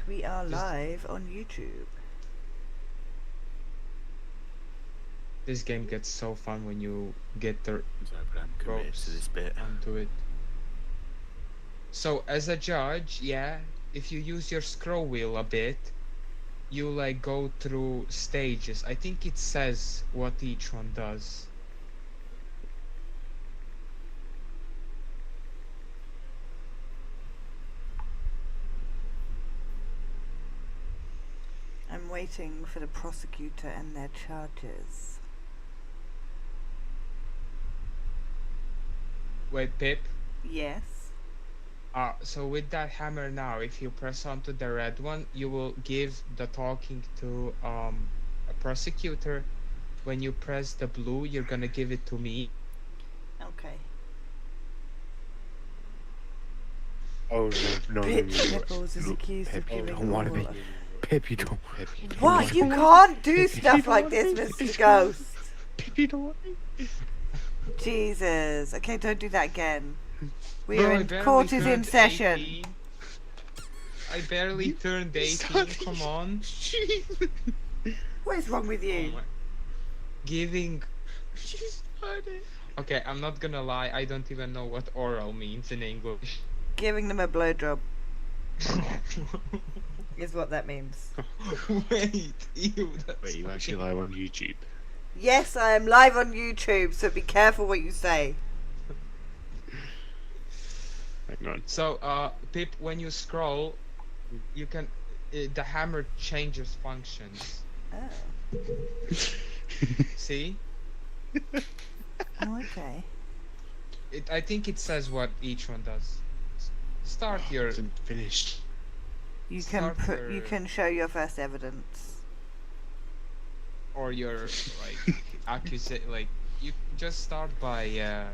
we are live on YouTube. This game gets so fun when you get the Sorry, but I'm committed to this bit. onto it. So as a judge, yeah, if you use your scroll wheel a bit, you like go through stages. I think it says what each one does. I'm waiting for the prosecutor and their charges. Wait, Pip. Yes. So with that hammer now, if you press onto the red one, you will give the talking to a prosecutor. When you press the blue, you're gonna give it to me. Okay. Oh no, Pip Nipples is accused of Pip, you giving don't want to be. all- Pip, you don't. Pip, you don't What? wanna You be- can't do Pip, you stuff don't like wanna this, be- Mr. Ghost. Pip, you don't want to be- Jesus. Okay, don't do that again. We Bro, are I in barely court is in turned session. 18. I barely turned 18, come on. What is wrong with Oh you? my- Giving... Okay, I'm not gonna lie, I don't even know what oral means in English. Giving them a blowjob is what that means. Wait, ew, that's Wait, you actually live on YouTube? Yes, I am live on YouTube, so be careful what you say. Hang on. So, Pip, when you scroll, you can... the hammer changes functions. Oh. See? Oh, okay. I think it says what each one does. Start your... Isn't finished. You can Start you your- can show your first evidence. or your like like you just start by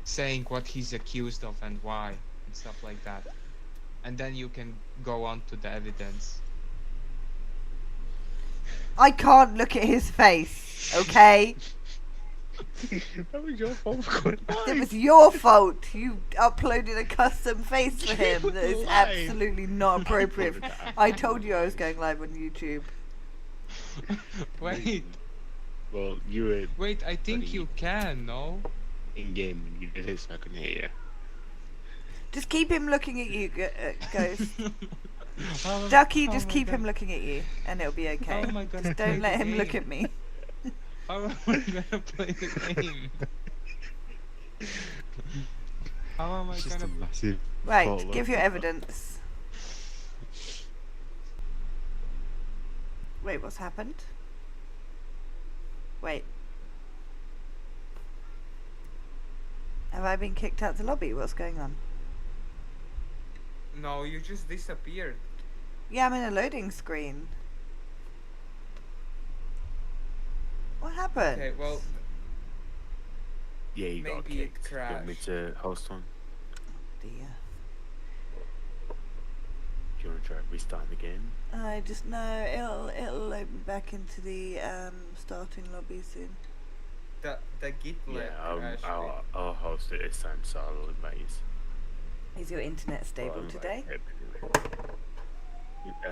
saying what he's accused of and why and stuff like that, and then you can go on to the evidence. I can't look at his face, okay? That was your fault for going It live. was your fault. You uploaded a custom face for him that is Live. absolutely not appropriate. Uploaded that. I told you I was going live on YouTube. Wait, Well, you were wait, I think Buddy. you can, no? in game when you did it, so I couldn't hear you. Just keep him looking at you, Ghost. How am- Ducky, how just am I keep him gonna- looking at you, and it'll be okay. How am I gonna Just play don't the let him look game? at me. How am I gonna play the game? How am I It's just a gonna... massive. Right, photo. give your evidence. Wait, what's happened? Wait. Have I been kicked out the lobby? What's going on? No, you just disappeared. Yeah, I'm in a loading screen. What happened? Okay, well, Yeah, you got Maybe it kicked. You want me crashed. to host one? Dear. Do you want to try restarting the game? I just know it'll load me back into the starting lobby soon. the GitLab Yeah, crashed. I'll host it this time, so I'll invite you. Is your internet stable today?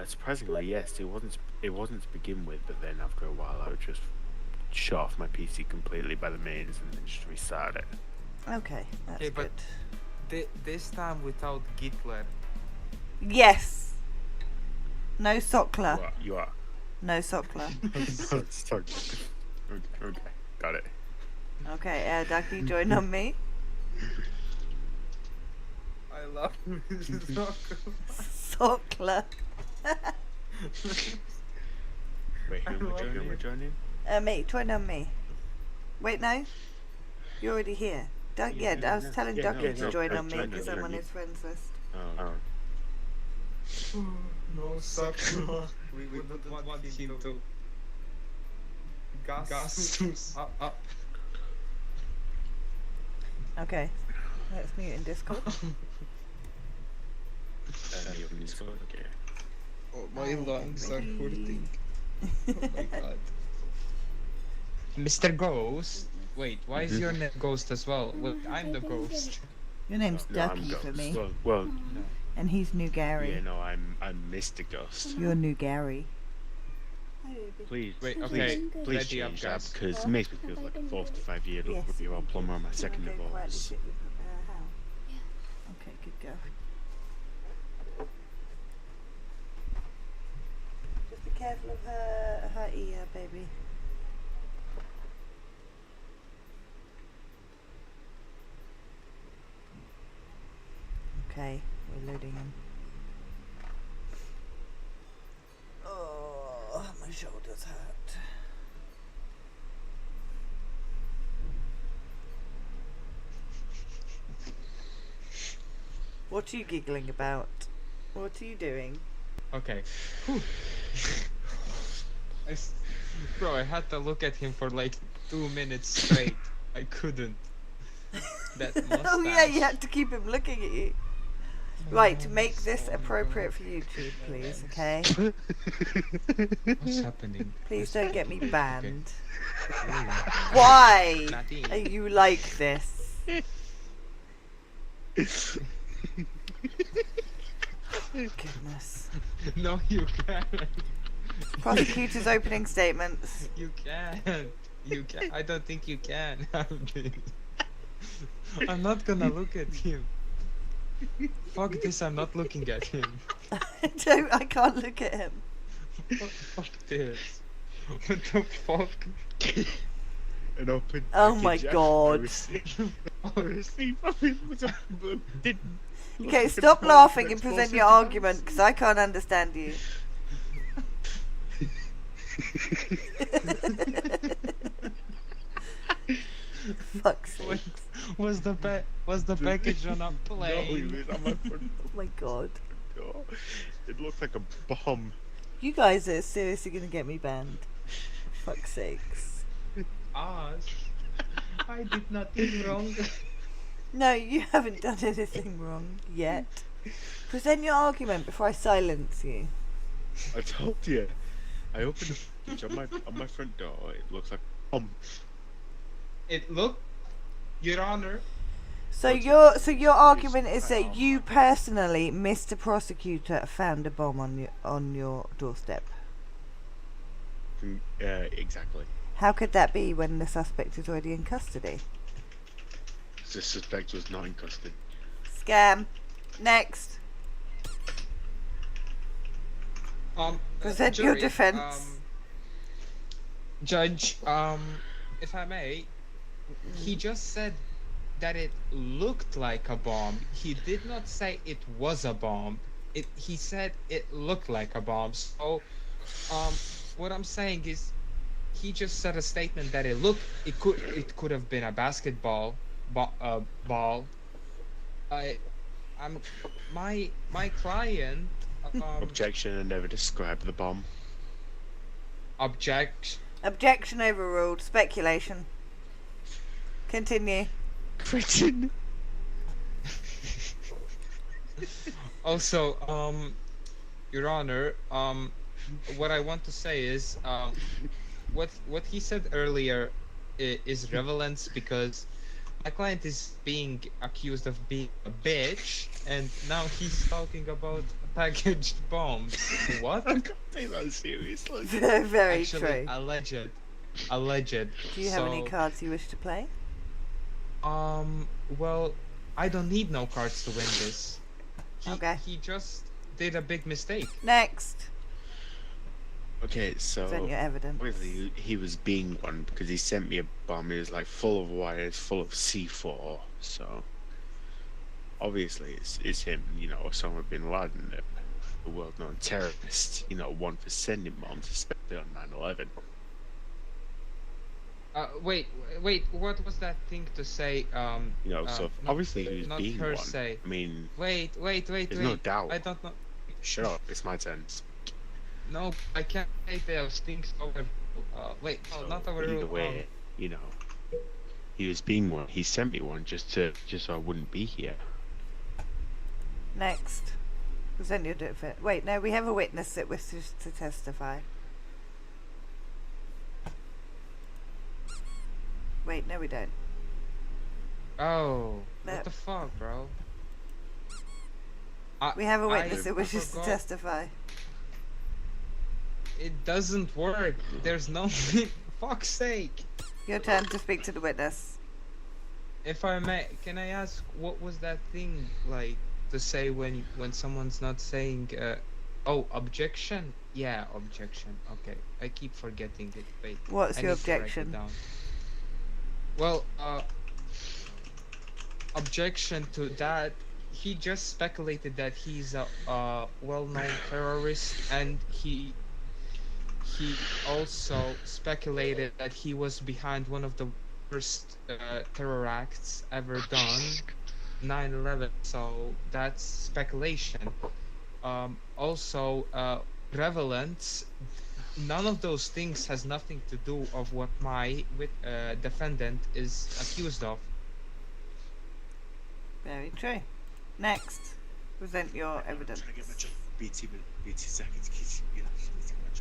Surprisingly, yes. It wasn't to begin with, but then after a while, I would just shut off my PC completely by the mains and then just restart it. Okay, that's Okay, but- good. This time without GitLab. Yes. No Sockler. You are. No Sockler. Sorry. Okay, got it. Okay, Ducky, join on me. I love Sockler. Wait, I who am love I you. joining? Mate, join on me. Wait, no. You're already here. Yeah, I was no, telling yeah, Ducky no, to no, join I on me joined because you, I'm on joined you. his friends list. Oh. No, suck. We wouldn't want him to. Gastus. Up. Okay, let's mute in Discord. You're in Discord? Okay. Oh, my lungs are hurting. Oh my god. Mr. Ghost? Wait, why is your name Ghost as well? Well, I'm the Ghost. Your name's No, I'm Ducky for Ghost. me. Well, No. And he's new Gary. Yeah, no, I'm Mr. Ghost. You're new Gary. Please, Wait, please, okay. please Ready up, change that guys. because it makes me feel like a 4 to 5 year old Yes. with your old plumber on my second Can I go quietly divorce. sit with Hal? Okay, good girl. Just be careful of her ear, baby. Okay, we're loading in. Oh, my shoulders hurt. What are you giggling about? What are you doing? Okay. Whew. Bro, I had to look at him for like 2 minutes straight. I couldn't. That mustache. Oh yeah, you had to keep him looking at you. Right, to make this appropriate for YouTube, please, okay? What's happening? Please don't get me banned. Ooh. Why Nadine. are you like this? Goodness. No, you can't. Prosecutor's opening statements. You can. You can. I don't think you can. I'm not gonna look at him. Fuck this, I'm not looking at him. I can't look at him. Fuck this. What the fuck? An open Oh my package. God. I received from him was a didn't look Okay, like a stop bomb laughing and that's present supposed your to argument, because I can't understand you. Fuck's sake. Wait, was the package on a No, plane? it was on my front Oh my god. door. It looked like a bomb. You guys are seriously gonna get me banned. For fuck's sakes. Us? I did nothing wrong. No, you haven't done anything wrong yet. Present your argument before I silence you. I told you. I opened the package on my front door. It looks like a bomb. It looked, Your Honor. So What's your argument is that you personally, Mr. Prosecutor, found a bomb on your doorstep. Exactly. How could that be when the suspect is already in custody? The suspect was not in custody. Scam. Next. Present your jury, defense. Judge, if I may, he just said that it looked like a bomb. He did not say it was a bomb. He said it looked like a bomb. So, what I'm saying is, he just said a statement that it could have been a basketball ball. My client. Objection, I never described the bomb. Object. Objection overruled. Speculation. Continue. Britain. Also, Your Honor, what I want to say is, what he said earlier is relevant because my client is being accused of being a bitch, and now he's talking about packaged bombs. What? I can't take that seriously. Very Actually, true. alleged. Do you have any So, cards you wish to play? Well, I don't need no cards to win this. Okay. He just did a big mistake. Next. Okay, so Present your evidence. obviously he was being one because he sent me a bomb. It was like full of wires, full of C4. So obviously it's him. You know, Osama bin Laden, a world-known terrorist. You know, one for sending bombs, especially on 9/11. Wait, what was that thing to say? You know, so not- obviously he was not being per one. se. I mean, Wait. there's no doubt. I don't know. Shut up, it's my turn. No, I can't say those things over. Wait, no, So, not over. either way, you know, he was being one. He sent me one just so I wouldn't be here. Next. Present your defense. Wait, no, we have a witness that wishes to testify. Wait, no, we don't. Oh, No. what the fuck, bro? We have a I witness that wishes to forgot. testify. It doesn't work. There's no. Fuck's sake. Your turn to speak to the witness. If I may, can I ask what was that thing like to say when someone's not saying? Oh, objection. Yeah, objection. Okay, I keep forgetting it. Wait. What's I your need to write it objection? down. Well, objection to that. He just speculated that he's a well-known terrorist, and he also speculated that he was behind one of the worst terror acts ever done, 9/11. So that's speculation. Also, prevalence. None of those things has nothing to do of what my defendant is accused of. Very true. Next, present your evidence. BT seconds.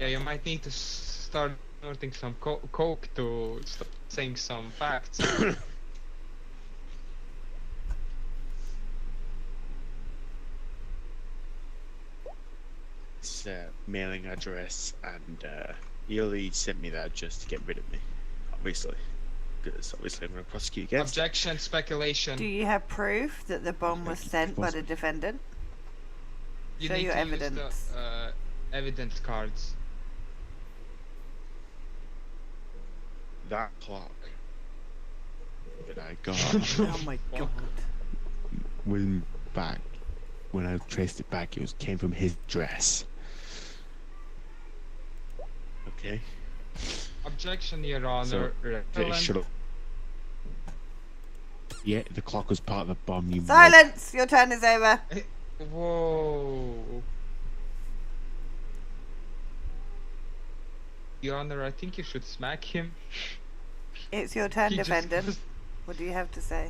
Yeah, you might need to start snorting some coke to start saying some facts. His mailing address, and he only sent me that just to get rid of me, obviously. Because obviously I'm going to prosecute against it. Objection, speculation. Do you have proof that the bomb was sent by the defendant? You show need your to evidence. use the evidence cards. That clock that I got Oh my god. when back when I traced it back, came from his dress. Okay. Objection, Your Honor. Shut up. Yeah, the clock was part of the bomb. You Silence! Your turn is over. Whoa. Your Honor, I think you should smack him. It's your turn, He just- defendant. What do you have to say?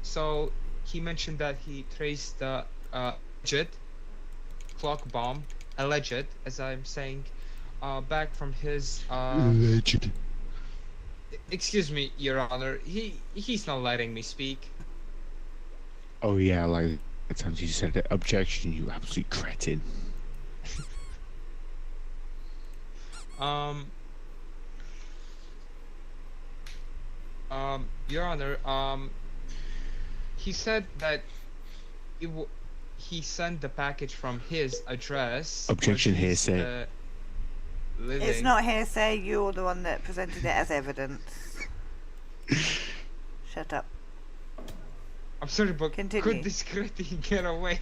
So he mentioned that he traced the alleged clock bomb, alleged, as I'm saying, back from his Alleged. Excuse me, Your Honor. He's not letting me speak. Oh yeah, like the times you said it. Objection, you absolute cretin. Your Honor, he said that he sent the package from his address. where Objection, he's, hearsay. Living. It's not hearsay, you're the one that presented it as evidence. Shut up. I'm sorry, but Continue. could this cretin get away?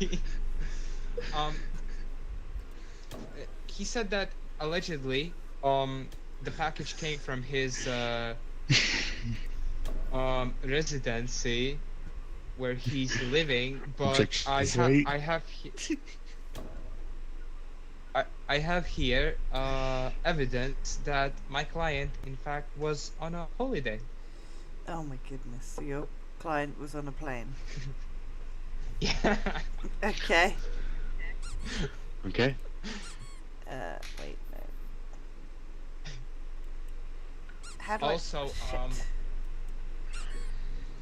He said that allegedly, the package came from his residency where he's living, but Objection, I sorry. have here evidence that my client in fact was on a holiday. Oh my goodness, so your client was on a plane. Yeah. Okay. Okay. Wait, no. How do Also, I... Shit.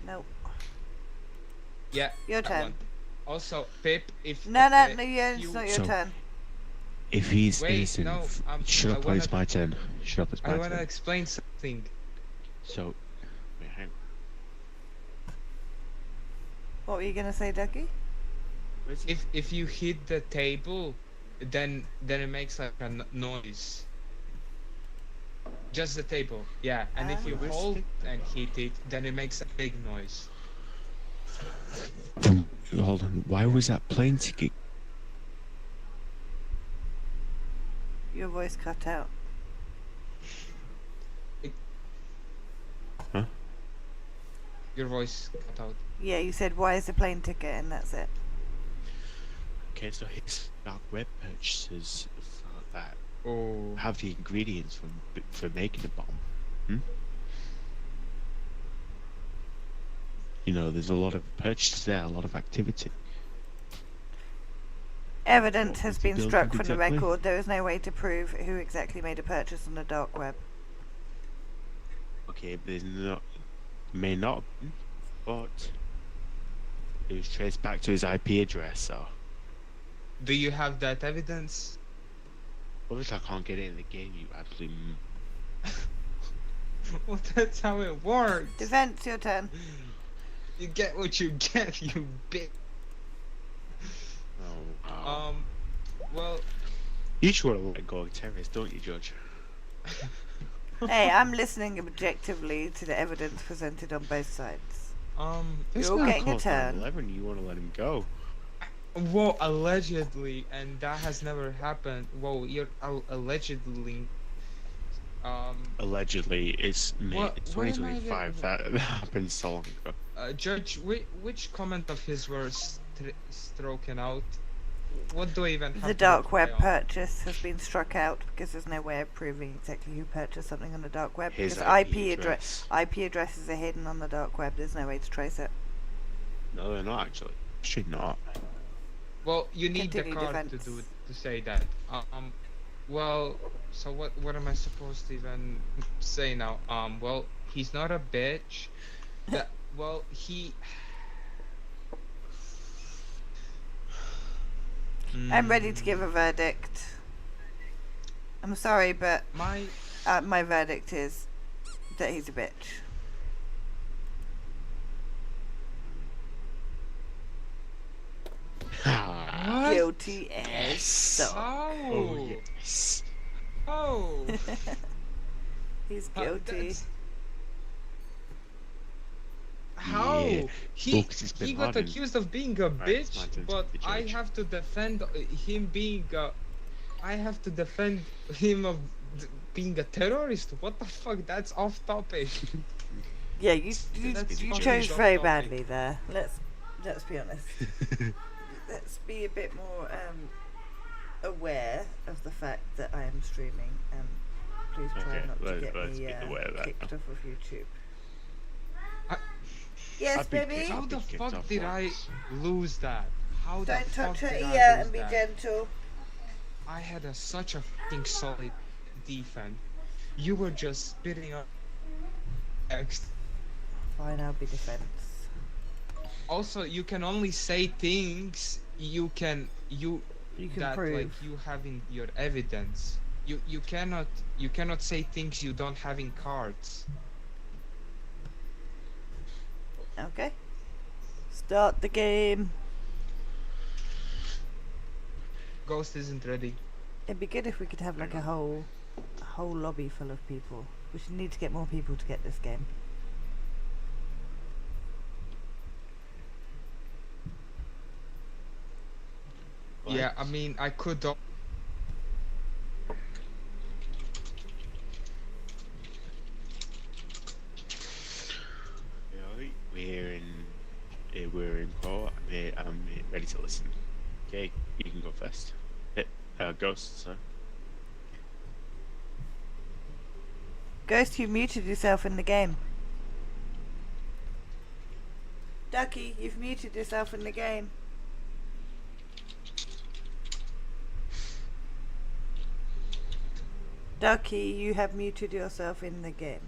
No. Yeah. Your that turn. one. Also, Pip, if No, it's not your So- turn. If he's Wait, innocent, no, shut I up when it's wanna- my turn. Shut up, it's I my wanna turn. explain something. So, wait, hang on. What were you gonna say, Ducky? Where's he? If you hit the table, then it makes like a noise. Just the table, yeah. And if you Where's hold and hit it, then it makes a big noise. Hold on. Why was that plane ticket? Your voice cut out. Huh? Your voice cut out. Yeah, you said why is the plane ticket and that's it. Okay, so his dark web purchases for that Oh. have the ingredients for making a bomb. You know, there's a lot of purchases there, a lot of activity. Evidence What has was the been build struck up from the exactly? record. There is no way to prove who exactly made a purchase on the dark web. Okay, but there's not, may not, be, but It was traced back to his IP address, so Do you have that evidence? obviously I can't get it in the game. You absolute. Well, that's how it works. Defense, your turn. You get what you get, you bitch. Oh wow. Well, You should want to let go of terrorists, don't you, Judge? Hey, I'm listening objectively to the evidence presented on both sides. It's You're all not getting a close turn. 9/11. You want to let him go? well, allegedly, and that has never happened. Whoa, you're allegedly. Allegedly, it's What am I 2025. That happened so long ago. Judge, which comment of his were stroken out? What do I even have The to dark reply web on? purchase has been struck out because there's no way of proving exactly who purchased something on the dark web. His Because IP address. IP addresses are hidden on the dark web. There's no way to trace it. No, they're not actually. Should not. Well, you need Continue the card defense. to say that. Well, so what am I supposed to even say now? Well, he's not a bitch. Well, he. I'm ready to give a verdict. I'm sorry, but my verdict is that he's a bitch. What? Guilty as so. Oh. Yes. Oh. He's guilty. That's- How? Yeah. He Because it's Bin he got Laden. accused of being a Right, bitch, Martin, but the I judge. have to defend him being a. I have to defend him of being a terrorist. What the fuck? That's off topic. Yeah, you That's you fucking chose off very topic. badly there. Let's be honest. Let's be a bit more aware of the fact that I am streaming. Please try Okay, not to get let's me be aware of that kicked now. off of YouTube. I- Yes, I've been baby. kicked How off. the Kicked fuck off did I once. lose that? How the Don't fuck touch her did I ear lose and be that? gentle. I had such a fucking solid defense. You were just spitting up text. Fine, I'll be defense. Also, you can only say things you can that prove. like you have in your evidence. You cannot say things you don't have in cards. Okay. Start the game. Ghost isn't ready. It'd be good if we could have like a whole lobby full of people. We should need to get more people to get this game. Yeah, I mean I could. Right, we're in court. I'm ready to listen. Okay, you can go first. Ghost, sir. Ghost, you muted yourself in the game. Ducky, you've muted yourself in the game. Ducky, you have muted yourself in the game.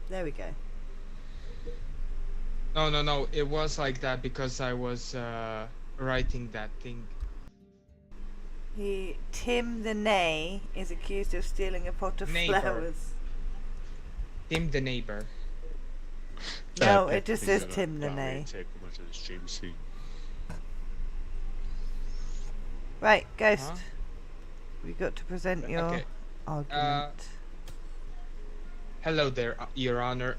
There we go. No. It was like that because I was writing that thing. Tim the Nay is accused of stealing a pot of Neighbor. flowers. Tim the neighbor. No, it just says Tim the Well, Nay. take him onto the stream soon. Right, Ghost. Huh? We got to present your Okay. argument. Hello there, Your Honor.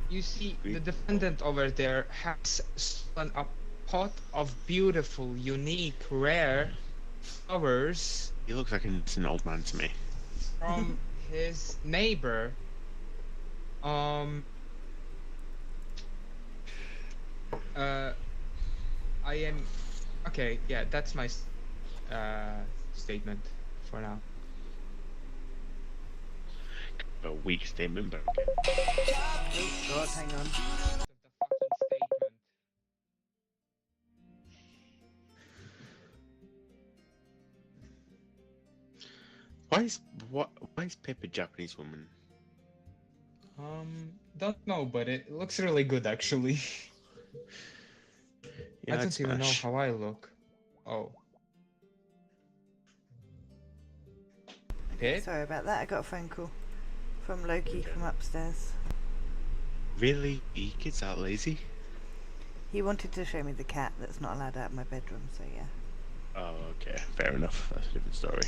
You see, the defendant over there has stolen a pot of beautiful, unique, rare flowers He looks like an old man to me. from his neighbor. I am. Okay, yeah, that's my statement for now. A weak statement, but okay. Oh God, hang on. The fucking statement. Why is Pip a Japanese woman? Don't know, but it looks really good actually. Yeah, I I'd don't even know smash. how I look. Oh. Pip? Sorry about that. I got a phone call from Loki Okay. from upstairs. Really? Are kids that lazy? He wanted to show me the cat that's not allowed out of my bedroom, so yeah. Oh, okay. Fair enough. That's a different story.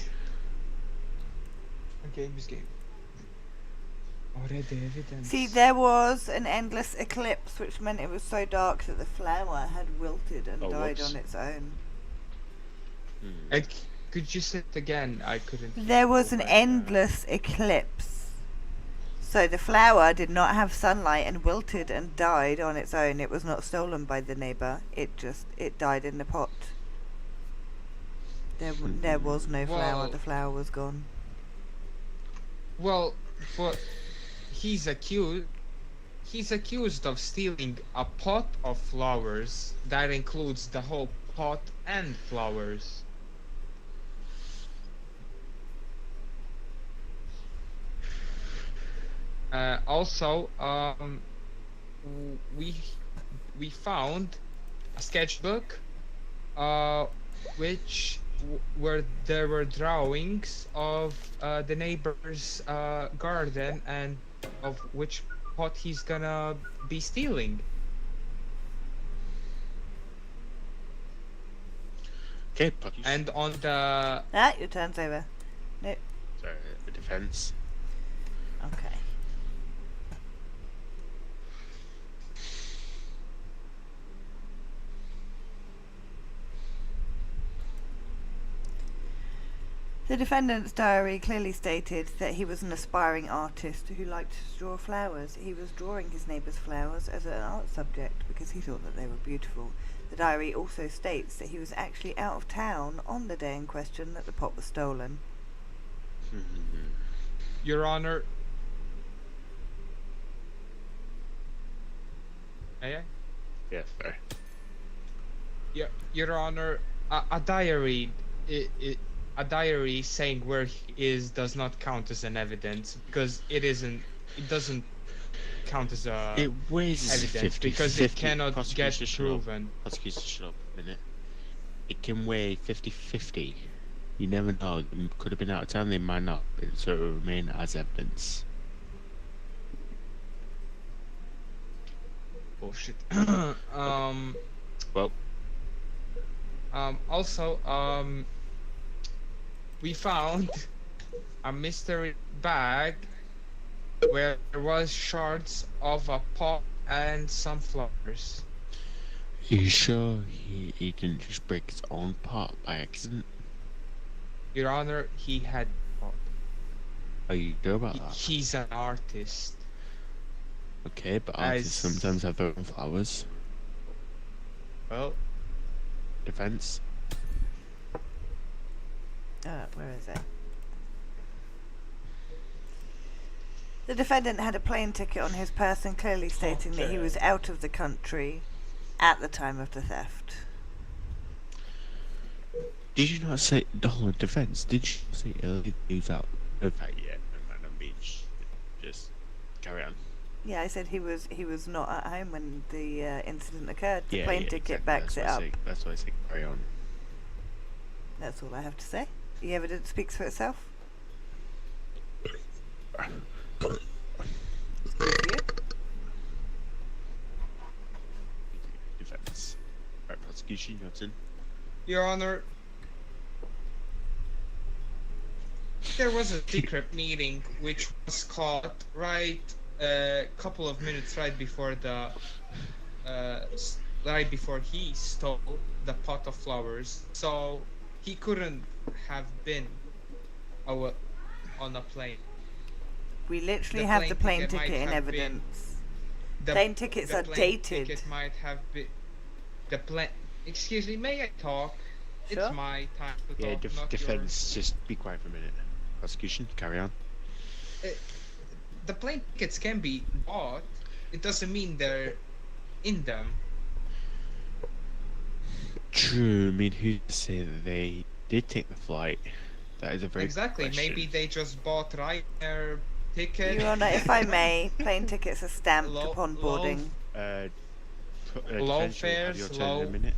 A game is game. Already evidence. See, there was an endless eclipse, which meant it was so dark that the flower had wilted and Oh, died whoops. on its own. Could you say it again? I couldn't. There was an Oh my endless eclipse. So the flower did not have sunlight and wilted and died on its own. It was not stolen by the neighbour. It died in the pot. There was no flower. Well- The flower was gone. Well, but he's accused. He's accused of stealing a pot of flowers that includes the whole pot and flowers. Also, we found a sketchbook, which where there were drawings of the neighbor's garden and of which pot he's gonna be stealing. Okay, Pucky. And on the Ah, your turn's over. Sorry, the defense. Okay. The defendant's diary clearly stated that he was an aspiring artist who liked to draw flowers. He was drawing his neighbour's flowers as an art subject because he thought that they were beautiful. The diary also states that he was actually out of town on the day in question that the pot was stolen. Your Honor. Yeah. Yeah, fair. Yeah, Your Honor, a diary, a diary saying where he is does not count as an evidence because it isn't. It doesn't count as a It weighs evidence 50, because 50. it cannot get Prosecution, shut up. proven. Prosecution, shut up a minute. It can weigh 50-50. You never know. It could have been out of town, they might not have been, so it will remain as evidence. Bullshit. Well, Also, we found a mystery bag where there was shards of a pot and some flowers. are you sure he didn't just break his own pot by accident? Your Honor, he had pot. Are you sure about that? He's an artist. Okay, but artists As- sometimes have their own flowers. Well, Defense. Where is it? The defendant had a plane ticket on his person clearly stating that he Okay. was out of the country at the time of the theft. Did you not say, no, defense, did you say earlier he was out of that yet? I'm being just carry on. Yeah, I said he was not at home when the incident occurred. The Yeah, plane yeah, ticket exactly. backs That's it why I up. say- That's why I say carry on. That's all I have to say. The evidence speaks for itself. Excuse you. Defense. Right, prosecution, your turn. Your Honor, there was a secret meeting which was caught right a couple of minutes right before the right before he stole the pot of flowers, so he couldn't have been on a plane. We literally The have plane the plane ticket might ticket in have been- evidence. The Plane tickets the are plane dated. Ticket might have been the plane. Excuse me, may I talk? Sure. It's my time to Yeah, talk, not defense, just be quiet for a minute. Prosecution, carry on. yours. The plane tickets can be bought. It doesn't mean they're in them. True, I mean, who's to say that they did take the flight? That is a very good Exactly. question. Maybe they just bought Ryanair ticket. Your Honour, if I may, plane tickets are stamped Low- upon low- boarding. Low Defense, you'll have your fares, turn in a minute.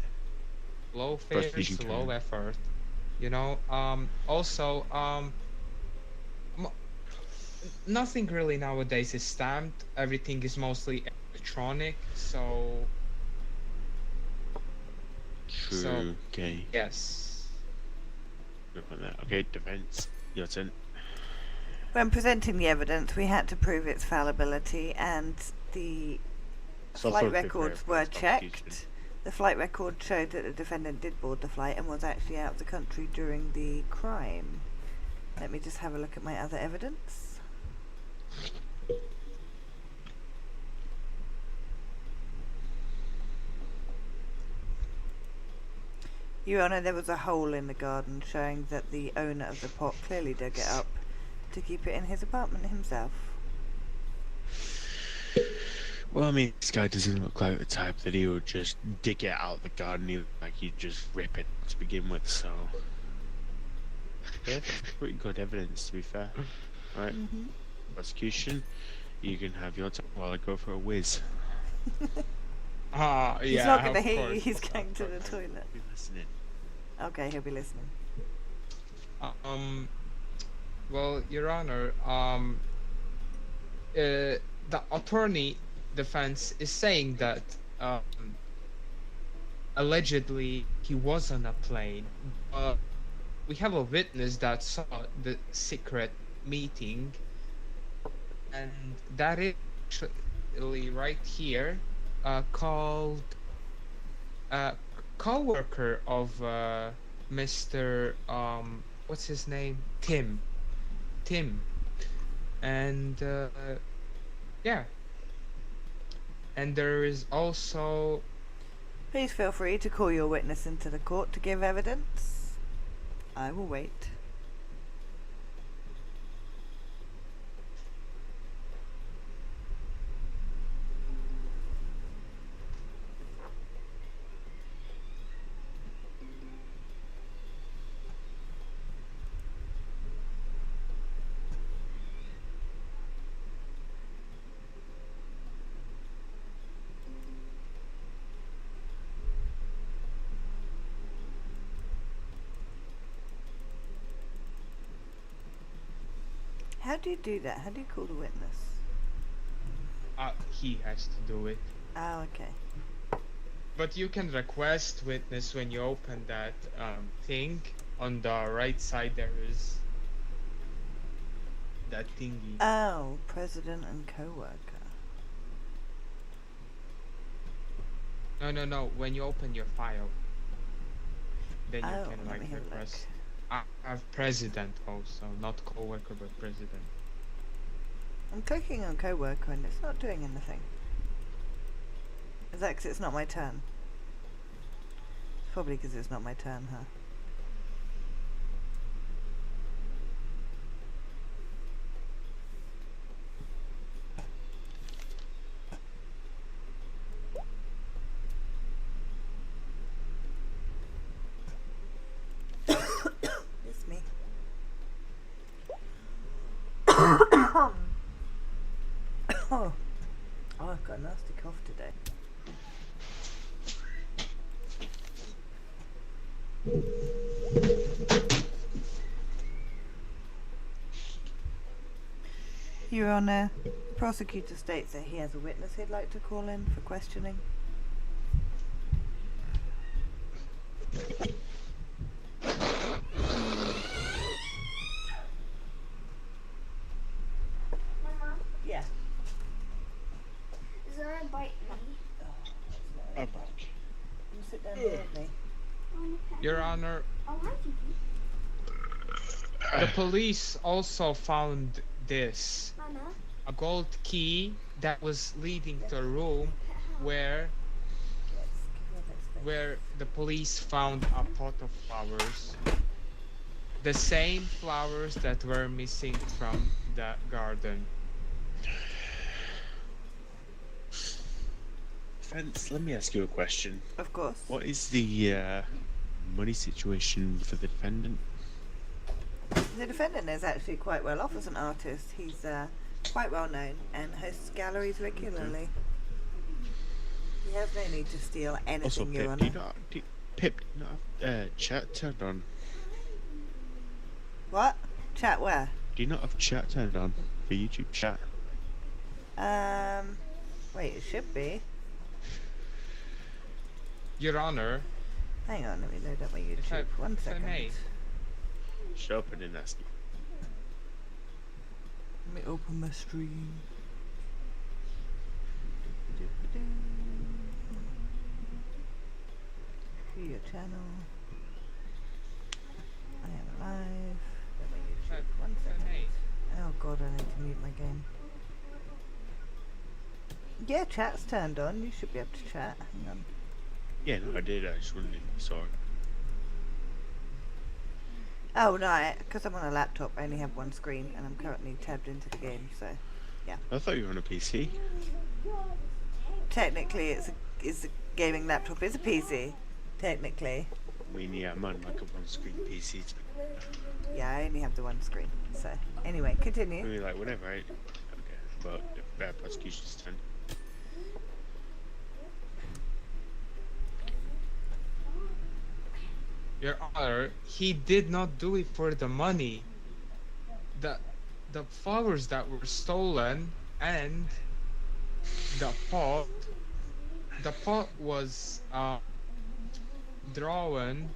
low Prosecution fares, low can. effort. You know. Also, nothing really nowadays is stamped. Everything is mostly electronic. So True. Okay. yes. Good on that. Okay, defense, your turn. When presenting the evidence, we had to prove its fallibility, and the So flight for the records fair were prosecution. checked. The flight record showed that the defendant did board the flight and was actually out of the country during the crime. Let me just have a look at my other evidence. Your Honour, there was a hole in the garden showing that the owner of the pot clearly dug it up to keep it in his apartment himself. Well, I mean, this guy doesn't look like the type that he would just dig it out of the garden. He looked like he'd just rip it to begin with, so... Yeah, that's pretty good evidence, to be fair. Alright, prosecution, you can have your time while I go for a whiz. Yeah. He's not going to of hear you, course, he's of going to the course. toilet. Be listening. Okay, he'll be listening. Well, Your Honor, the attorney defense is saying that allegedly he was on a plane. We have a witness that saw the secret meeting, and that is actually right here, called co-worker of Mr. What's his name? Tim, and yeah, and there is also Please feel free to call your witness into the court to give evidence. I will wait. How do you do that? How do you call the witness? he has to do it. Oh, okay. But you can request witness when you open that thing. On the right side there is that thingy. Oh, president and co-worker. No. When you open your file, then you Oh, can let like me have a look. request. I have president also, not co-worker but president. I'm clicking on co-worker and it's not doing anything. Is that 'cause it's not my turn? It's probably 'cause it's not my turn, huh? It's me. Oh, I've got a nasty cough today. Your Honour, the prosecutor states that he has a witness he'd like to call in for questioning. Mama, Yeah. is there a bite me? I'm back. You sit down here with me. Your Honor, Oh, hi, Gigi. the police also found this, Mama, a gold key that was leading to a room where the police found a pot of flowers. The same flowers that were missing from the garden. Fence, let me ask you a question. Of course. What is the money situation for the defendant? The defendant is actually quite well off as an artist. He's quite well known and hosts galleries regularly. He has no need to steal Also, anything, Your Pip, Honour. do you not have chat turned on? What? Chat where? Do you not have chat turned on for YouTube chat? Wait, it should be. Your Honor, Hang on, let me load up my If I- YouTube. One if I second. may. Shut up and ask you. Let me open my stream. View your channel. I am live. Let me if I- YouTube. One if I second. may. Oh god, I need to mute my game. Yeah, chat's turned on. You should be able to chat. Hang on. Yeah, no, I did. I just wondered if you saw it. Oh no, because I'm on a laptop, I only have one screen, and I'm currently tabbed into the game. So I thought you were on a PC. technically, it's a gaming laptop. It's a PC. Technically, I mean, yeah, I'm on like a one-screen PC. yeah, I only have the one screen. So anyway, I continue. mean, like, whatever, right? Okay, but the bad prosecution's done. Your Honor, he did not do it for the money. The flowers that were stolen and the pot was drawn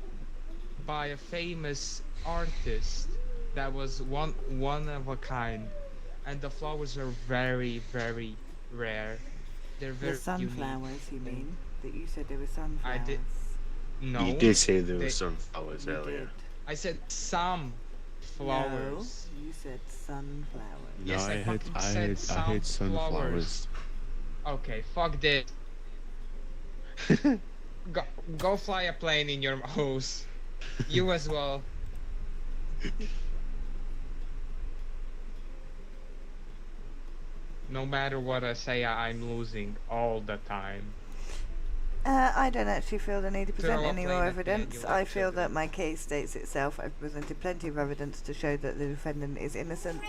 by a famous artist that was one of a kind, and the flowers are very, very rare. They're very The sunflowers, you mean? That you said there were sunflowers. I did- unique. No, You did say there they- were sunflowers You earlier. did. I said some flowers. No, you said sunflowers. No, Yes, I I fucking said heard sunflowers. Okay, fuck this. Go fly a plane in your house. You as well. No matter what I say, I'm losing all the time. I don't actually feel the need to present Throw a any plane more at me and evidence. you'll I have feel that children. my case states itself. I've presented plenty of evidence to show that the defendant is innocent.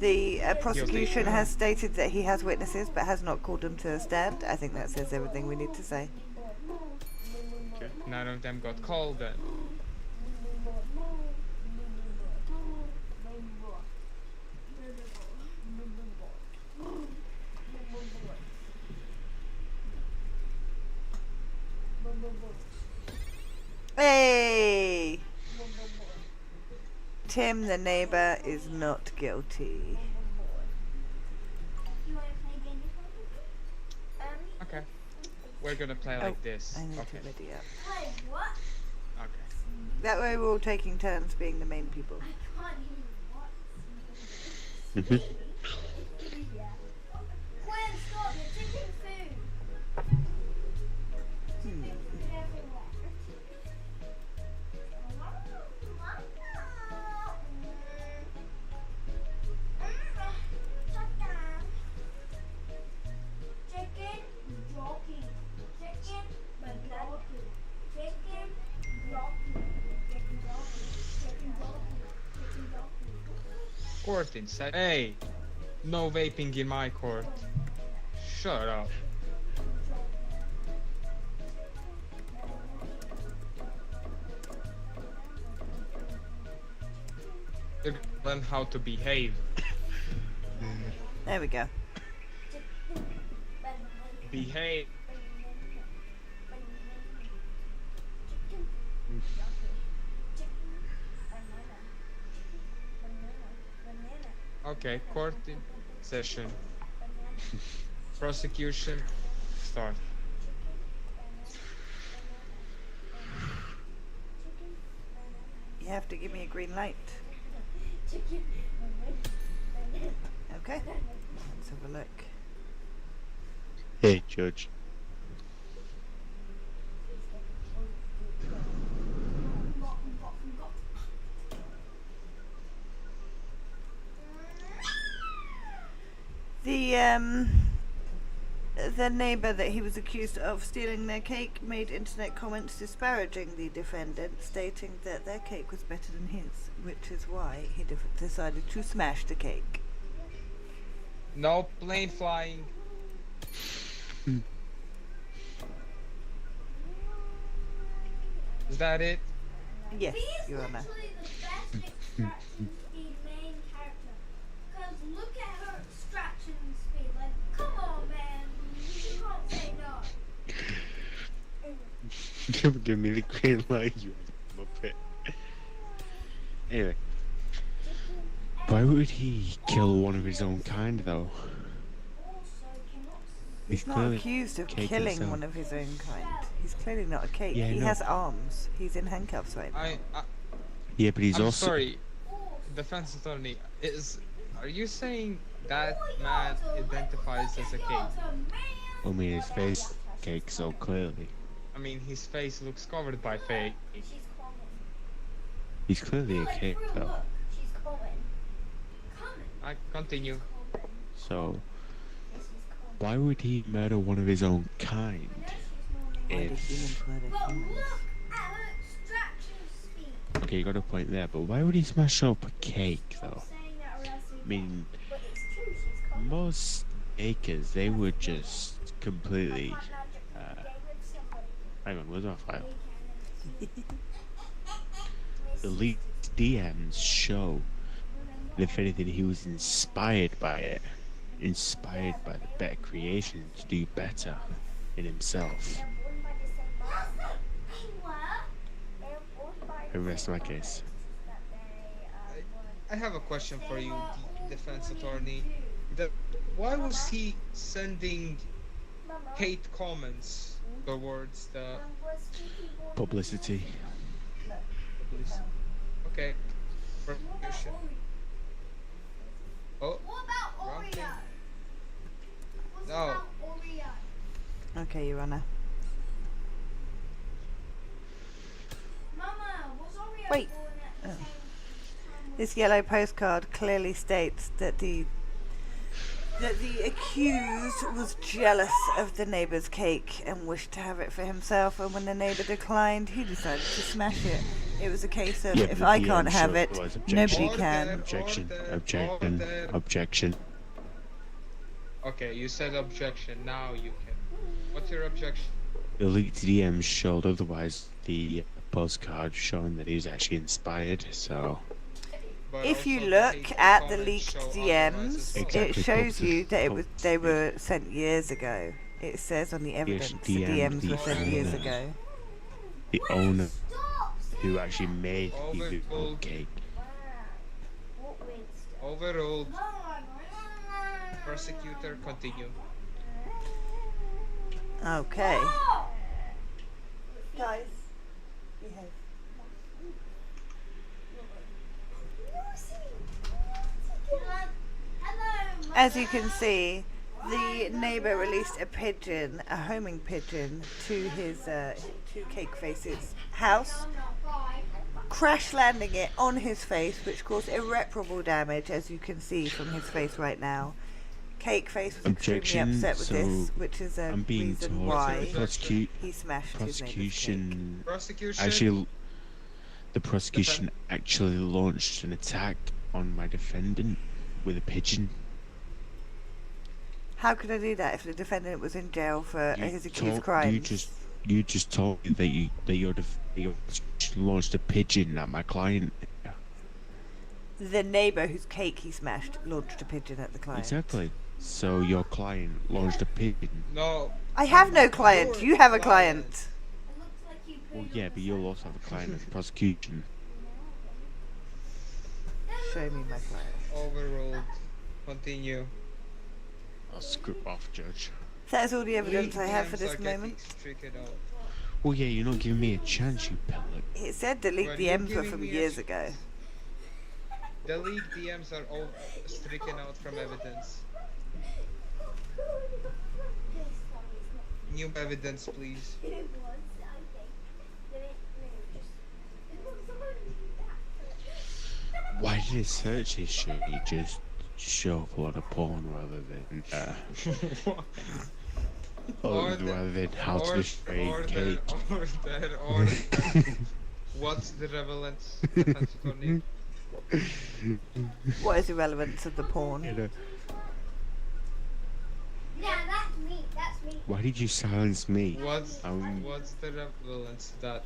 The prosecution has stated that he has witnesses but has not called them to the stand. I think that says everything we need to say. None of them got called then. Hey! Tim, the neighbour, is not guilty. You want to play Danny Phantom? Okay. We're gonna play Oh, like this. I need Okay. to ready up. Play what? Okay. That way we're all taking turns being the main people. I can't even watch. Mhm. Yeah. Quinn, stop! You're taking food. Hmm. Food everywhere. Shut down. Chicken, jockey. Chicken, jockey. Chicken, jockey. Chicken, jockey. Chicken, jockey. Chicken, jockey. Court inside. Hey! No vaping in my court. Shut up. You learn how to behave. There we go. Behave. Okay, court in session. Prosecution, start. You have to give me a green light. Okay. Let's have a look. Hey, Judge. The neighbour that he was accused of stealing their cake made internet comments disparaging the defendant, stating that their cake was better than his, which is why he decided to smash the cake. No plane flying. Is that it? Yes, He's Your Honor. literally the best extraction speed main character. Cause look at her extraction speed. Like, come on, man. You can't say no. Never give me the green light, you muppet. Anyway, why would he kill one of his own kind though? Also, cannot He's Not clearly accused of Cake killing himself. one of his own kind. He's clearly not a cake. Yeah, I he know. has arms. He's in handcuffs right now. Yeah, but he's I'm also sorry. Defense attorney, are you saying that man identifies as a cake? I mean his face cake so clearly. I mean, his face looks covered by fake. She's coming. He's clearly a cake though. Look, she's coming. Coming. I continue. Coming. So Yes, she's coming. why would he murder one of his own kind? Yes, she's Why moving. do humans murder But humans? look at her extraction speed. Okay, you got a point there, but why would he smash up a cake though? Saying that or else I mean, but it's true, she's coming. most bakers they would just completely. Hang on, where's our file? The leaked DMs show that if anything he was inspired by it, inspired by the better creation to do better in himself. I rest my case. I have a question for you, defense attorney. Why was he sending hate comments towards the Publicity. police? Okay. Prosecution. Oh, What about wrong thing. Oreo? What's No. about Oreo? Okay, Your Honor. Mama, was Oreo Wait. born at the Oh. same time? This yellow postcard clearly states that the accused was jealous of the neighbour's cake and wished to have it for himself, and when the neighbour declined, he decided to smash it. It was a case of, Yeah, if but I the can't end have showed it, was nobody Order. can. Objection. Order, Objection. order. Objection. okay, you said objection, now you can. What's your objection? The leaked DMs showed otherwise. The postcard showing that he was actually inspired. So But If you also the look hateful at the comments leaked show otherwise DMs, as well. Exactly. it shows you that Publicity. they were sent years ago. It says on the evidence the DM'd DMs were sent years the ago. the owner Stop! who actually made his own Overruled. cake. What weird stuff? Overruled. Prosecutor, continue. Okay. Oh! Guys, as you can see, the neighbour released a pigeon, a homing pigeon, to his to Cakeface's house, crash landing it on his face, which caused irreparable damage, as you can see from his face right now. Cakeface was extremely Objection, upset with so this, which is a I'm being reason told why he smashed his neighbour's cake. prosecution Prosecution. actually the prosecution actually launched an attack on my defendant with a pigeon. How could I do that if the defendant was in jail for his accused crimes? You just told me that your launched a pigeon at my client. The neighbour whose cake he smashed launched a pigeon at the client. Exactly. So your client launched a pigeon. No. I have no client. Your You have a client. Well, yeah, but you'll also have a client at the prosecution. Show me my client. Overruled. Continue. I'll screw off, Judge. That is all the evidence I have for DMs this are getting moment. stricken out. Well, yeah, you're not giving me a chance, you pellet. It said delete Well, the you're DMs were giving from me a years sh- ago. The leaked DMs are all stricken out from evidence. New evidence, please. Why did his search history just show up a lot of porn rather than rather than how to destroy cake? Order. What's the relevance, defense attorney? What is the relevance of the porn? You know, me. Why did you silence me? What's Um, what's the relevance to that?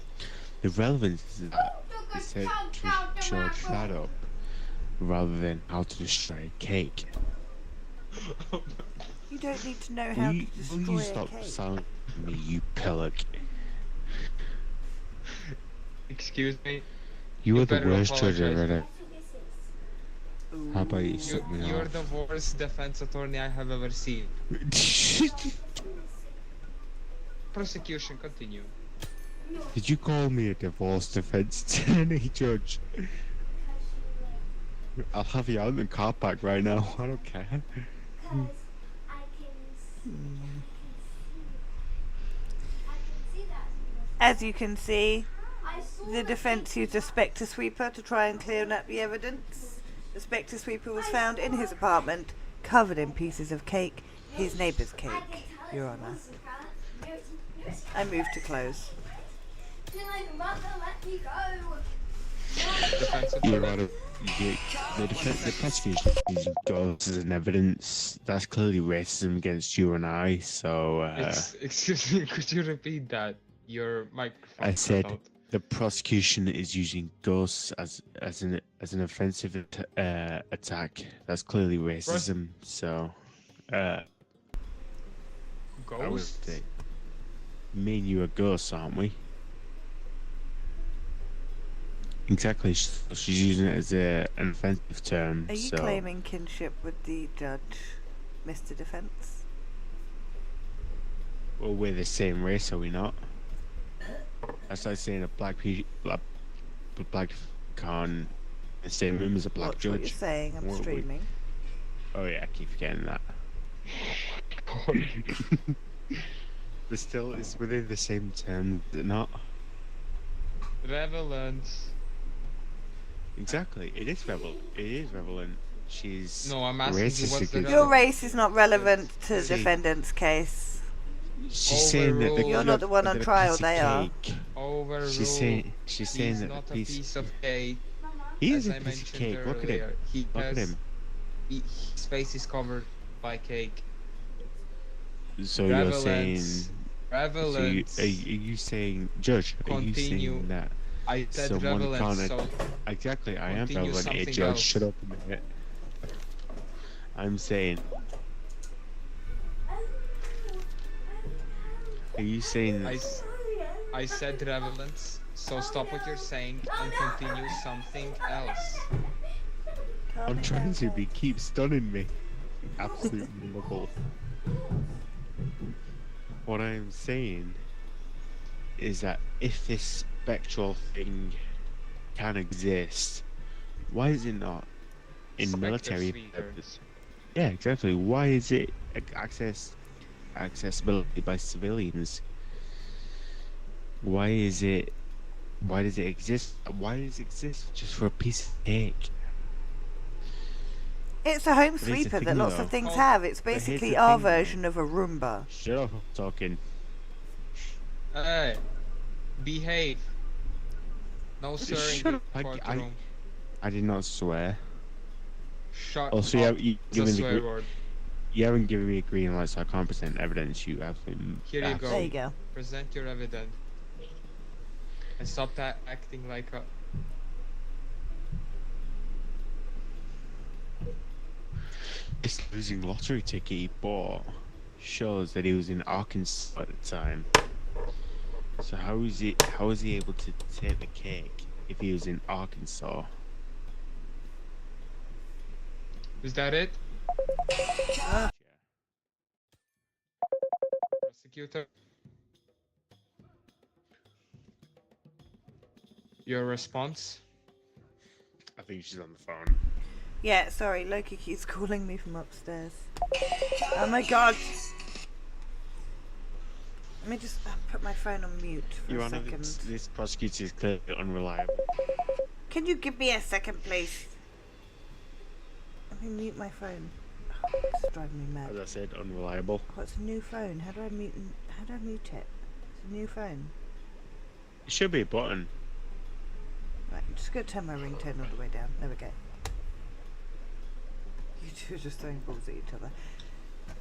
The relevance is that Took it a said chunk to out of show my a shadow rather than how to destroy a cake. You don't need to know Will how you, to will destroy you a stop cake. silencing me, you pillock? Excuse me. You You are the better worst judge I've apologize. ever. That's what this is. How about you Ooh. stop me You're off? the worst defense attorney I have ever seen. Prosecution, continue. No, Did you call me a divorce defense attorney, Judge? because you like, I'll have you out in the car park right now. I don't care. because I can see, I can see that. As you can see, I saw the defence used a spectre sweeper to try and clear up the evidence. The spectre sweeper was found in his apartment, covered in pieces of cake, his neighbour's I can cake, tell Your it's Honour. monster, huh? I move to close. You're like, mother, let me go. Defense Your attorney. Honor, the prosecution is using ghosts as an evidence. That's clearly racism against you and I. So Excuse me, could you repeat that? Your microphone I cut said out. the prosecution is using ghosts as an offensive attack. That's clearly racism. So I would Ghost? say me and you are ghosts, aren't we? Exactly. She's using it as an offensive term. Are you so claiming kinship with the judge, Mr. Defence? well, we're the same race, are we not? That's like saying a black can't in the same room as a black Watch what you're judge. saying, I'm What we- streaming. Oh yeah, I keep forgetting that. But still, it's within the same term, is it not? Relevance. Exactly. It is relevant. She's No, I'm asking you racist what's the against- Your race is not relevant to the See. defendant's case. She's saying that Overruled. You're not the one on that a trial, piece of they are. cake- Overruled. She's saying He's that not a a piece of cake. Mama, He is As a I piece of mentioned cake. Look at him. earlier, he Look at has him. his face is covered by cake. So you're saying. Relevance. So Relevance. are you saying, Judge? Are you Continue. saying that I said someone relevance, can't- so exactly? I am Continue relevant here, something Judge. else. Shut up a minute. I'm saying. Are you saying I, that? s- I said relevance, so stop what you're saying and continue something else. I'm trying to be. Keep stunning me. Absolute muggle. What I'm saying is that if this spectral thing can exist, why is it not in Spectre military sweeper. purpose? Yeah, exactly. Why is it accessibility by civilians? Why does it exist? Why does it exist just for a piece of cake? It's a home But here's the sweeper that thing, lots though. of things Oh, have. It's but here's basically the our thing, though. version of a Roomba. Shut up, I'm talking. Hey, behave. No Shut swearing in up, the courtroom. I did not swear. Shut Also, up. you It's a given the swear gre- word. you haven't given me a green light, so I can't present evidence. You have Here you go. There you go. Present your evidence. And stop that acting like a... This losing lottery ticket he bought shows that he was in Arkansas at the time. So how is he able to take the cake if he was in Arkansas? Is that it? Prosecutor? Your response? I think she's on the phone. Yeah, sorry, Loki keeps calling me from upstairs. Oh my god! Let me just put my phone on mute for Your a Honor, second. this prosecutor is clearly unreliable. Can you give me a second, please? Let me mute my phone. Oh, it's driving me mad. As I said, unreliable. What's a new phone? How do I mute it? It's a new phone. It should be a button. Right, I'm just gonna turn my ringtone all the way down. There we go. You two are just throwing balls at each other.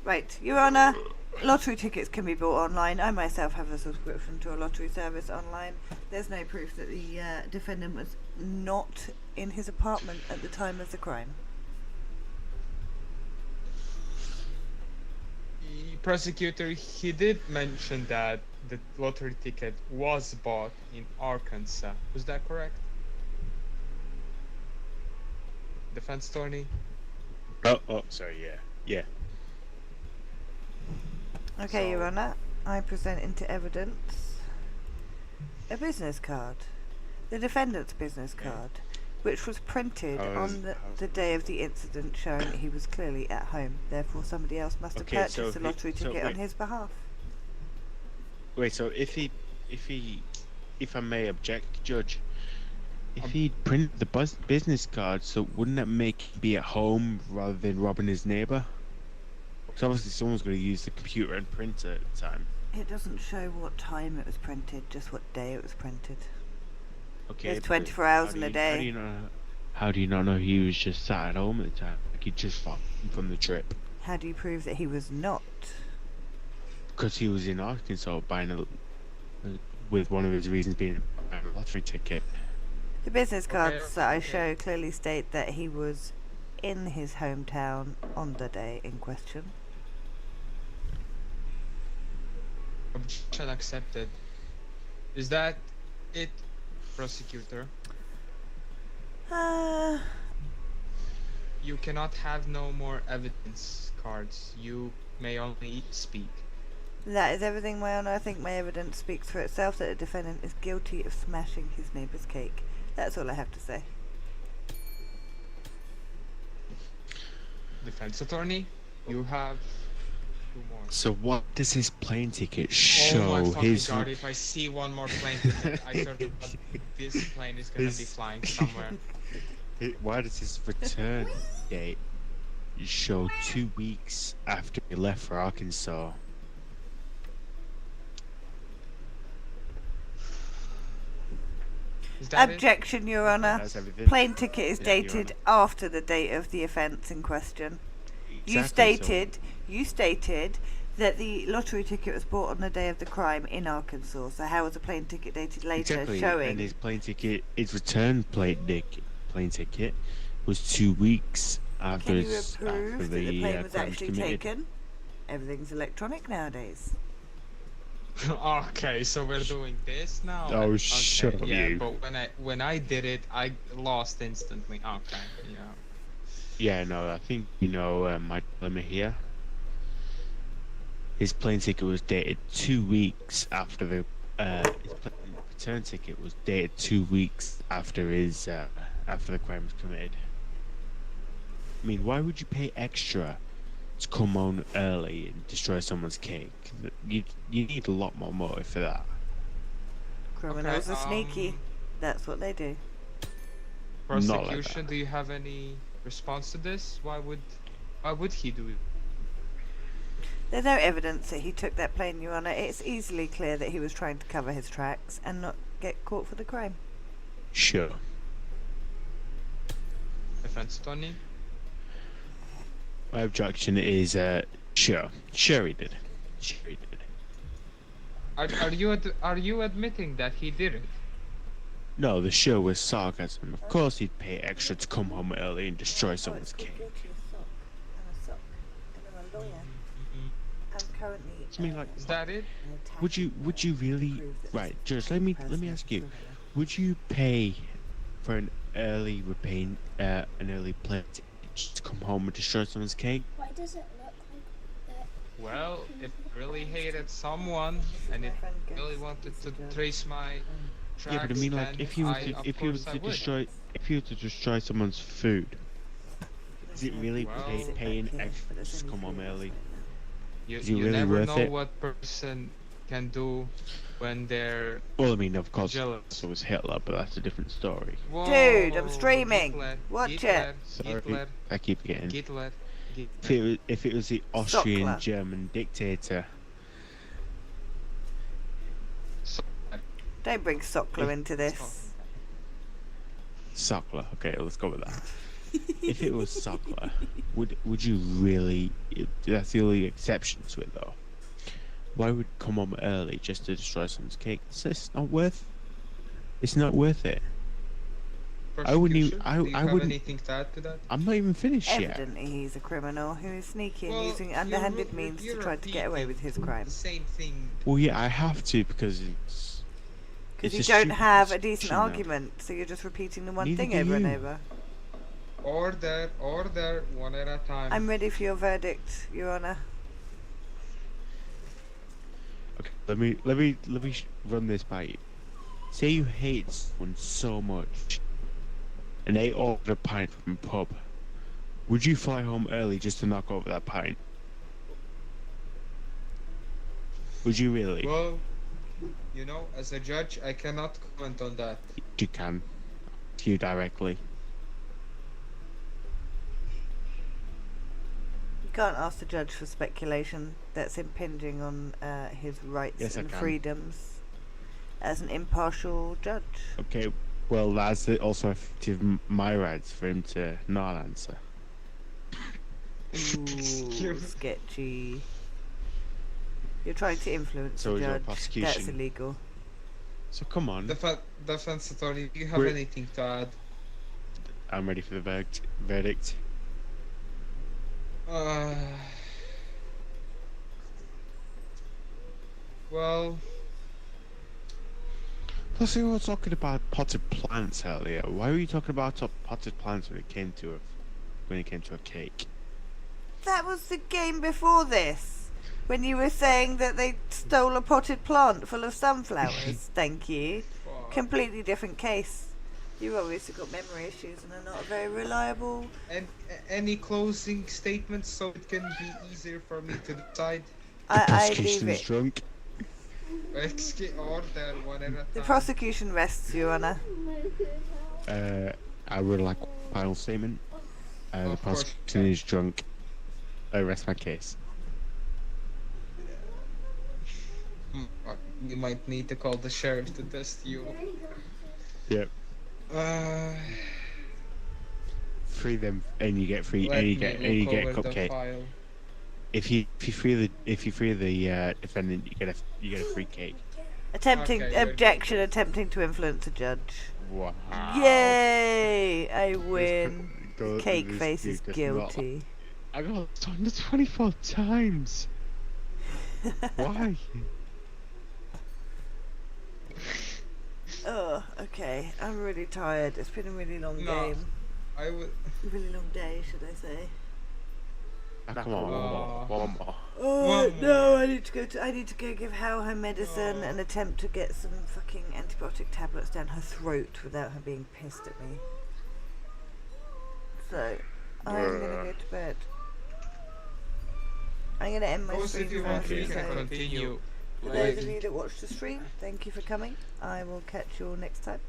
Right, Your Honour, lottery tickets can be bought online. I myself have a subscription to a lottery service online. There's no proof that the defendant was not in his apartment at the time of the crime. The prosecutor, he did mention that the lottery ticket was bought in Arkansas. Was that correct? Defense attorney? Oh, sorry, yeah. Okay, Your So- Honour, I present into evidence a business card. The defendant's business card, which was printed on the day of the incident, showing that he was clearly at home. Therefore, somebody else must have Okay, purchased so the he- lottery so ticket on wait. his behalf. Wait, so if I may object, Judge, if he'd printed the business card, so wouldn't that make him be at home rather than robbing his neighbour? Because obviously someone's going to use the computer and printer at the time. It doesn't show what time it was printed, just what day it was printed. Okay. There's but 24 hours how in do a you- day. How do you not know he was just sat at home at the time? Like he just got from the trip. How do you prove that he was not? Because he was in Arkansas buying with one of his reasons being buying a lottery ticket. The business cards Okay, that I okay. show clearly state that he was in his hometown on the day in question. Objection accepted. Is that it, prosecutor? You cannot have no more evidence cards. You may only speak. That is everything, my honour. I think my evidence speaks for itself that the defendant is guilty of smashing his neighbour's cake. That's all I have to say. Defense attorney, you have 2 more. So what does his plane ticket Oh show? my fucking His god, if I see one more plane ticket, I swear to God, this plane is gonna be His- flying somewhere. Why does his return date show 2 weeks after he left for Arkansas? Is that it? Objection, Your Honour. That's everything. Plane ticket is Yeah, Your dated Honour. after the date of the offence in question. You Exactly, so- stated that the lottery ticket was bought on the day of the crime in Arkansas. So how was a plane ticket dated later Exactly, showing? and his plane ticket, his return plane ticket, was 2 weeks after Can you his prove after that the plane was crime actually committed. taken? Everything's electronic nowadays. Okay, so we're doing this now. Oh, Okay, shut up, yeah, you. but when I did it, I lost instantly. Okay, yeah. Yeah, no, I think you know my dilemma here. His plane ticket was dated 2 weeks after the his plane return ticket was dated 2 weeks after his after the crime was committed. I mean, why would you pay extra to come home early and destroy someone's cake? You need a lot more motive for that. Criminals Okay, are sneaky. That's what they do. Not like Prosecution, that. do you have any response to this? Why would he do it? There's no evidence that he took that plane, Your Honour. It's easily clear that he was trying to cover his tracks and not get caught for the crime. Sure. Defense attorney? My objection is sure he did. Sure he did. Are you admitting that he did it? No, the show was sarcasm. Of course he'd pay extra to come home early and destroy someone's cake. I'm currently. I mean, like, Is that it? would you really right, Judge, let me ask you, would you pay for an early plane ticket just to come home and destroy someone's cake? Why does it look like that? Well, it really hated someone and it really wanted to trace my tracks. Yeah, but I mean, like, then if you were I- to, of if you were course I to would. destroy someone's food, is it really Well- paying extra to come home early? You, Is it you really never worth know it? what person can do when they're Well, I mean, of course, jealous. so was Hitler, but that's a different story. Dude, I'm Whoa, streaming. Hitler, Watch it. Hitler, Sorry, Hitler, I keep forgetting. Hitler, If it was the Austrian Sockler. German dictator, Don't bring Sockler into this. Sockler. Okay, let's go with that. if it was soccer, would you really? That's the only exception to it, though. Why would you come home early just to destroy someone's cake? It's not worth. It's not worth it. I wouldn't even- Prosecution? Do you have wouldn't- anything to add to that? I'm not even finished yet. Evidently, he's a criminal who is sneaky and Well, using you're underhanded re- means to you're try to get away with his repeating crime. The same thing. Well, yeah, I have to because it's. Because you it's a don't stupid have a decent question, though. argument, so you're just repeating the one Neither thing do over and you. over. Order, one at a time. I'm ready for your verdict, Your Honour. Okay, let me run this by you. Say you hate someone so much, and they ordered a pint from a pub. Would you fly home early just to knock over that pint? Would you really? Well, you know, as a judge, I cannot comment on that. You can. To you directly. You can't ask the judge for speculation that's impinging on his rights Yes, I and can. freedoms as an impartial judge. Okay. Well, that's also affected my rights for him to not answer. Ooh, sketchy. You're trying to influence So the is your judge. That's prosecution. illegal. So come on. Defense attorney, do you have We're- anything to add? I'm ready for the verdict. Well, Plus, we were talking about potted plants earlier. Why were you talking about potted plants when it came to a cake? That was the game before this. When you were saying that they stole a potted plant full of sunflowers. Thank you. fuck. Completely different case. You've obviously got memory issues and are not a very reliable. And any closing statements so it can be easier for me to decide? The I leave prosecution is it. drunk. Order, one at a time. The prosecution rests, Your Honour. I would like a final statement. The Of course. prosecution is drunk. I rest my case. You might need to call the sheriff to test you. Yep. Free them, and you get free, Let and you me get, look and you get a over the cupcake. file. If you free the defendant, you get a free cake. Attempting Okay, wait, objection, wait. attempting to influence a judge. Wow. Yay! I win. Go- Cake this face dude is does not- guilty. I got done 24 times. Why? Oh, okay. I'm really tired. It's been a really long No. game. I would. A really long day, should I say? Come on, one more. Oh One no! more. I need to go give Hal her medicine and attempt to get some fucking antibiotic tablets down her throat without her being pissed at me. So, I'm gonna go to bed. I'm gonna end my Those stream of you first. who can So, continue. for those of you that watched the stream, thank you for coming. I will catch you all next time.